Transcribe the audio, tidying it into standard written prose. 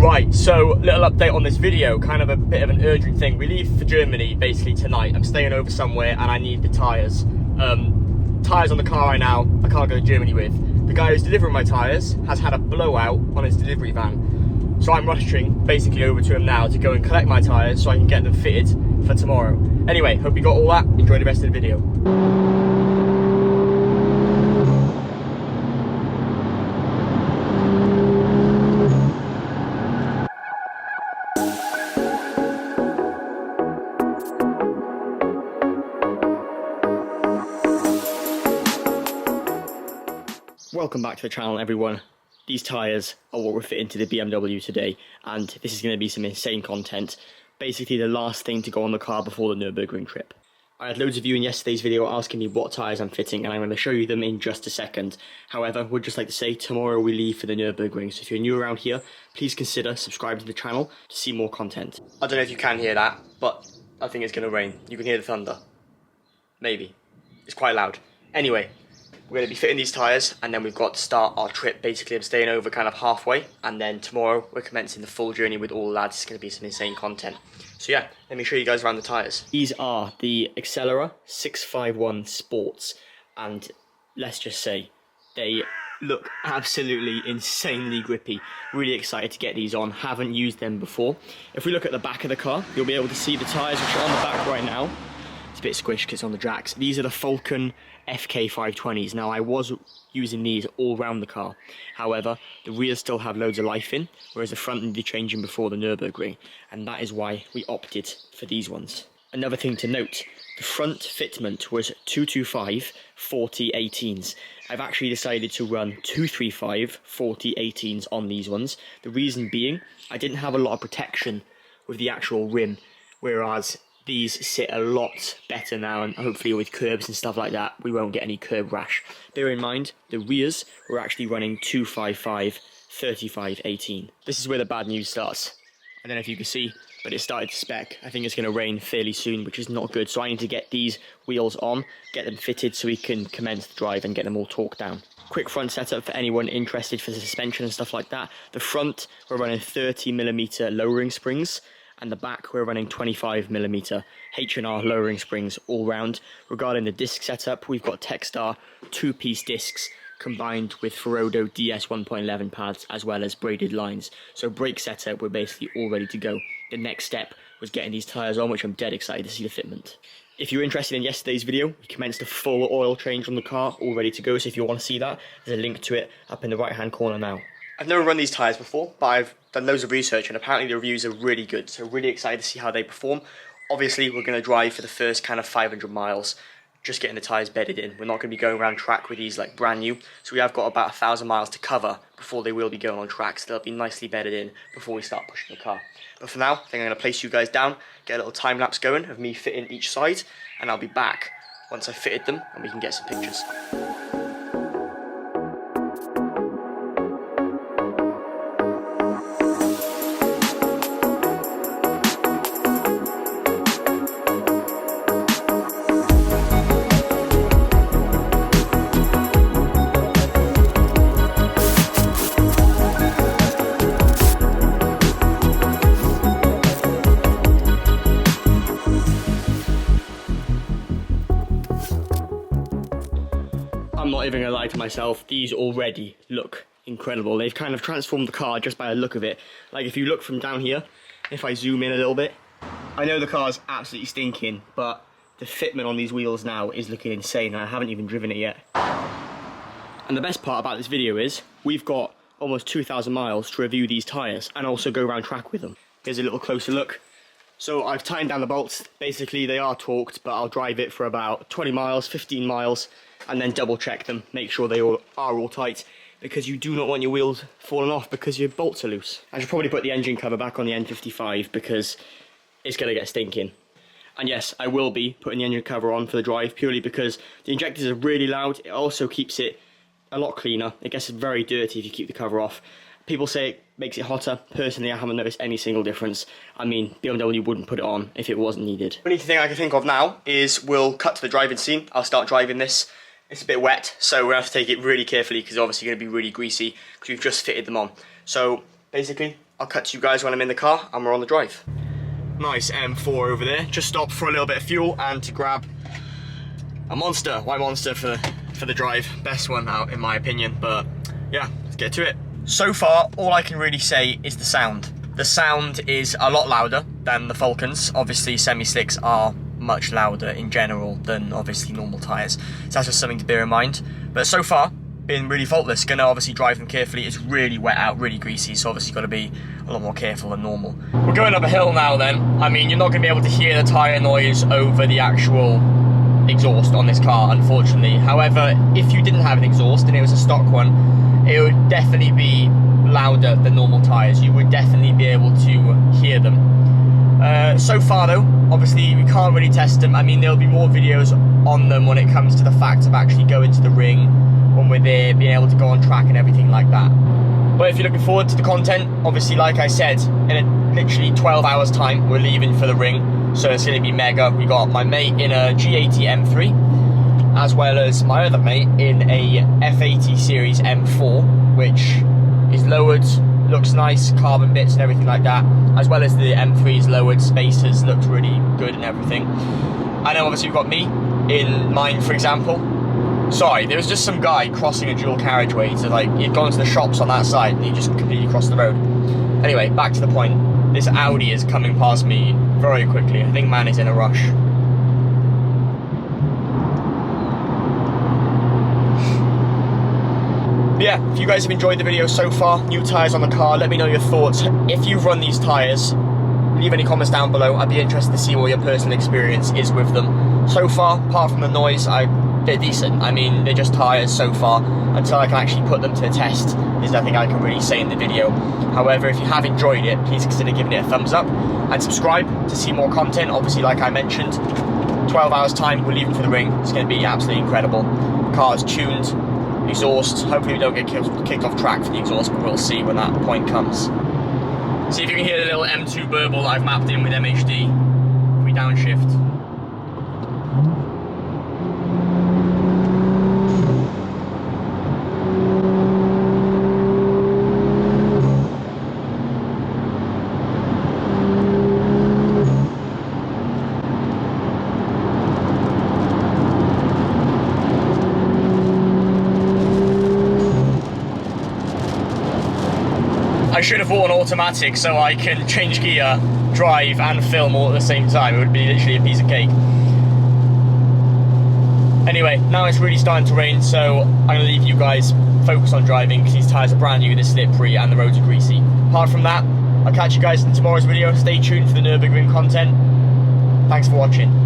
Right, so little update on this video, kind of a bit of an urgent thing. We leave for Germany basically tonight. I'm staying over somewhere and I need the tyres. Tyres on the car right now, I can't go to Germany with. The guy who's delivering my tyres has had a blowout on his delivery van. So I'm rushing basically over to him now to go and collect my tyres so I can get them fitted for tomorrow. Anyway, hope you got all that. Enjoy the rest of the video. Welcome back to the channel, everyone. These tyres are what we're fitting to the BMW today, and this is going to be some insane content. Basically the last thing to go on the car before the Nürburgring trip. I had loads of you in yesterday's video asking me what tyres I'm fitting, and I'm going to show you them in just a second. However, we'd just like to say tomorrow we leave for the Nürburgring, so if you're new around here, please consider subscribing to the channel to see more content. I don't know if you can hear that, but I think it's going to rain. You can hear the thunder. Maybe. It's quite loud. Anyway. We're going to be fitting these tyres, and then we've got to start our trip. Basically, I'm staying over kind of halfway, and then tomorrow we're commencing the full journey with all the lads. It's going to be some insane content. So yeah, let me show you guys around the tyres. These are the Accelera 651 Sports, and let's just say, they look absolutely insanely grippy. Really excited to get these on. Haven't used them before. If we look at the back of the car, you'll be able to see the tyres which are on the back right now. It's a bit squished because it's on the jacks. These are the Falcon FK 520s. Now I was using these all around the car. However, the rears still have loads of life in, whereas the front will be changing before the Nürburgring, and that is why we opted for these ones. Another thing to note, the front fitment was 225 40 18s. I've actually decided to run 235 40 18s on these ones. The reason being, I didn't have a lot of protection with the actual rim, whereas these sit a lot better now, and hopefully with curbs and stuff like that we won't get any curb rash. Bear in mind the rears were actually running 255 35 18. This is where the bad news starts. I don't know if you can see, but it started to spec. I think it's going to rain fairly soon, which is not good, so I need to get these wheels on, get them fitted so we can commence the drive and get them all torqued down. Quick front setup for anyone interested for the suspension and stuff like that. The front, we're running 30mm lowering springs, and the back we're running 25mm H&R lowering springs all round. Regarding the disc setup, we've got Techstar 2-piece discs combined with Ferodo DS 1.11 pads as well as braided lines. So brake setup, we're basically all ready to go. The next step was getting these tyres on, which I'm dead excited to see the fitment. If you're interested in yesterday's video, we commenced a full oil change on the car, all ready to go, so if you want to see that, there's a link to it up in the right hand corner now. I've never run these tyres before, but I've done loads of research and apparently the reviews are really good, so really excited to see how they perform. Obviously we're going to drive for the first kind of 500 miles, just getting the tyres bedded in. We're not going to be going around track with these like brand new, so we have got about 1,000 miles to cover before they will be going on track, so they'll be nicely bedded in before we start pushing the car. But for now, I think I'm going to place you guys down, get a little time lapse going of me fitting each side, and I'll be back once I've fitted them and we can get some pictures. I'm not even gonna lie to myself, these already look incredible. They've kind of transformed the car just by the look of it. Like if you look from down here, if I zoom in a little bit, I know the car's absolutely stinking, but the fitment on these wheels now is looking insane and I haven't even driven it yet. And the best part about this video is, we've got almost 2,000 miles to review these tyres and also go around track with them. Here's a little closer look. So I've tightened down the bolts. Basically they are torqued, but I'll drive it for about 20 miles, 15 miles, and then double check them, make sure they are all tight, because you do not want your wheels falling off because your bolts are loose. I should probably put the engine cover back on the N55 because it's going to get stinking. And yes, I will be putting the engine cover on for the drive purely because the injectors are really loud. It also keeps it a lot cleaner. It gets very dirty if you keep the cover off. People say it makes it hotter. Personally, I haven't noticed any single difference. I mean, BMW wouldn't put it on if it wasn't needed. The only thing I can think of now is we'll cut to the driving scene. I'll start driving this. It's a bit wet, so we're going to have to take it really carefully because it's obviously going to be really greasy because we've just fitted them on. So basically, I'll cut to you guys when I'm in the car and we're on the drive. Nice M4 over there. Just stopped for a little bit of fuel and to grab a Monster, white Monster for the drive. Best one out in my opinion, but yeah, let's get to it. So far, all I can really say is the sound. The sound is a lot louder than the Falcons. Obviously, semi-slicks are much louder in general than obviously normal tyres. So that's just something to bear in mind. But so far, been really faultless. Gonna obviously drive them carefully. It's really wet out, really greasy, so obviously got to be a lot more careful than normal. We're going up a hill now then. I mean, you're not going to be able to hear the tyre noise over the actual exhaust on this car, unfortunately. However, if you didn't have an exhaust and it was a stock one, it would definitely be louder than normal tyres. You would definitely be able to hear them. So far though, obviously we can't really test them. I mean, there'll be more videos on them when it comes to the fact of actually going to the ring, when we're there, being able to go on track and everything like that. But if you're looking forward to the content, obviously like I said, in literally 12 hours time, we're leaving for the ring. So it's going to be mega. We got my mate in a G80 M3, as well as my other mate in a F80 series M4, which is lowered, looks nice, carbon bits and everything like that, as well as the M3's lowered, spacers looked really good and everything. And then obviously we've got me in mine, for example. Sorry, there was just some guy crossing a dual carriageway, so like he'd gone to the shops on that side and he just completely crossed the road. Anyway, back to the point. This Audi is coming past me very quickly. I think man is in a rush. But yeah, if you guys have enjoyed the video so far, new tyres on the car, let me know your thoughts. If you've run these tyres, leave any comments down below. I'd be interested to see what your personal experience is with them. So far, apart from the noise, they're decent. I mean, they're just tyres so far. Until I can actually put them to the test, there's nothing I can really say in the video. However, if you have enjoyed it, please consider giving it a thumbs up and subscribe to see more content. Obviously, like I mentioned, 12 hours time, we're leaving for the ring. It's going to be absolutely incredible. The car is tuned, exhaust. Hopefully we don't get kicked off track for the exhaust, but we'll see when that point comes. See if you can hear the little M2 burble that I've mapped in with MHD. If we downshift. I should have bought an automatic so I can change gear, drive and film all at the same time. It would be literally a piece of cake. Anyway, now it's really starting to rain, so I'm going to leave you guys focus on driving because these tyres are brand new, they're slippery and the roads are greasy. Apart from that, I'll catch you guys in tomorrow's video. Stay tuned for the Nürburgring content. Thanks for watching.